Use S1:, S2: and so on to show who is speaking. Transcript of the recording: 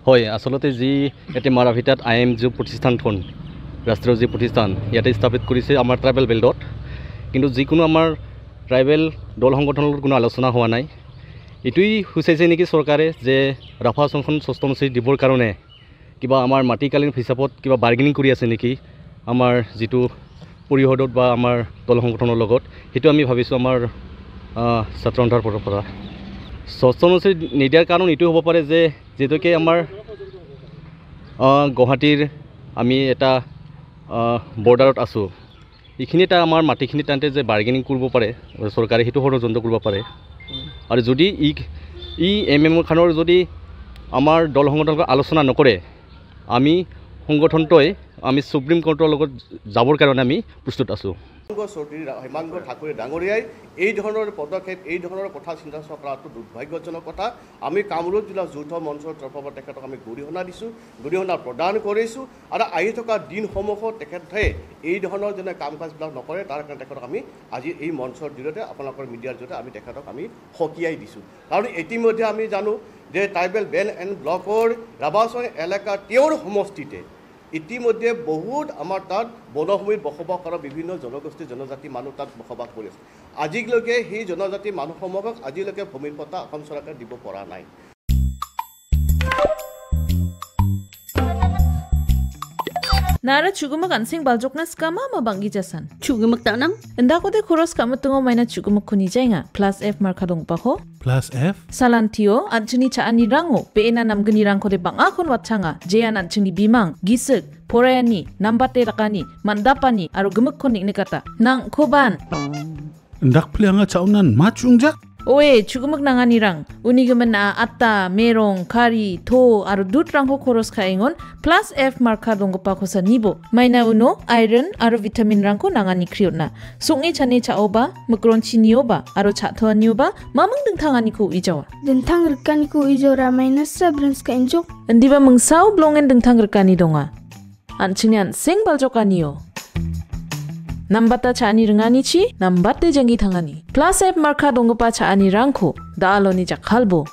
S1: হয় আসলতে যি এটি মাৰাভিটাত IMG প্ৰতিষ্ঠানখন ৰাষ্ট্ৰীয় যি প্ৰতিষ্ঠান ইয়াতে স্থাপিত কৰিছে আমাৰ ট্ৰাইবেল বেল্টত কিন্তু যিকোনো আমাৰ ট্ৰাইবেল দল সংগঠনৰ লগত কোনো আলোচনা হোৱা নাই এটুই হুচাইছে নেকি চৰকাৰে যে ৰাফা সংখন সষ্টমসি দিবৰ কাৰণে কিবা আমাৰ মাটিকালীন হিচাপত কিবা বাৰ্গেনিং কৰি আছে নেকি আমাৰ যিটো পৰিষদত বা আমাৰ দল সংগঠনৰ লগত হেতু আমি ভাবিছো আমাৰ ছাত্ৰ সন্থাৰ পৰা সষ্টমসি নিদিয়াৰ কাৰণ এটু হ'ব পাৰে যে যেটোকে আমাৰ গুৱাহাটীৰ আমি এটা বৰ্ডাৰত আছো এইখিনি এটা আমাৰ মাটিখিনি টানতে যে বাৰ্গেনিং কৰিব পাৰে চৰকাৰে হেতু ষড়যন্ত্ৰ কৰিব পাৰে আৰু যদি MM খানৰ যদি আমাৰ দল সংগঠনৰ আলোচনা নকৰে আমি সংগঠনটোই আমি সুপ্ৰিম কোৰ্টৰ লগত যাবৰ কাৰণে আমি প্ৰস্তুত আছো
S2: হিমাংগ ঠাকুৰে ডাঙৰীয়াই এই ধৰণৰ পদক্ষেপ এই ধৰণৰ কথা চিন্তা কৰাটো দুৰ্ভাগ্যজনক কথা আমি কামৰূপ জিলা যৌথ মঞ্চৰ তৰফৰ পৰা তেখেতক আমি গৰিহণা দিছোঁ গৰিহণা প্ৰদান কৰিছোঁ আৰু আহি থকা দিনসমূহত তেখেতে এই ধৰণৰ যেনে কাম কাজবিলাক নকৰে তাৰ কাৰণে তেখেতক আমি আজি এই মঞ্চৰ জৰিয়তে আপোনালোকৰ মিডিয়াৰ জৰিয়তে আমি তেখেতক আমি সকীয়াই দিছোঁ কাৰণ ইতিমধ্যে আমি জানো যে ট্ৰাইবেল বেল্ট এণ্ড ব্লকৰ ৰাভাছং এলেকা তেওঁৰ সমষ্টিতে ইতিমধ্যে বহুত আমাৰ তাত বনভূমিত বসবাস কৰা বিভিন্ন জনগোষ্ঠী জনজাতি মানুহ তাত বসবাস কৰি আছে আজিলৈকে সেই জনজাতি মানুহসমূহক আজিলৈকে ভূমিৰ পট্টা অসম চৰকাৰে দিব পৰা নাই
S3: Nara chugumak ansing baljokna skama ma bangi jasan.
S4: Chugumak tanam?
S3: Enda kote khoros kamu tungo maina chugumak kuni jainga. Plus F marka dong paho.
S5: Plus F?
S3: Salantio anjani chaani rango. Peena namgani rang kote bang akon watchanga. Jayan anjani bimang. Gisik. Porayani. Nambate rakani. Mandapani. Aru gemuk konik nekata. Nang koban.
S5: Ndak plianga chaunan machungjak?
S3: Oe chugumak nangani rang. Unigaman na atta, merong, kari, to, aru dut rangko khoros kaingon. Plus F marka dong pa kosa nibo. Maina uno, iron, aru vitamin rangko nangani kriotna. Sungi chane chaoba, mukronchi nioba, aru chathoa nioba, mamang dengtangani ko ijawa.
S6: Dengtang rekani ko ijora maina sabrans ka injok.
S3: Ndiba mengsau blongen dengtang rekani donga. Anchinian sing baljokaniyo. Nambata chaani rengani chi, nambate jangi thangani. Plus F marka dongpa chaani rangko, daaloni jakhalbo.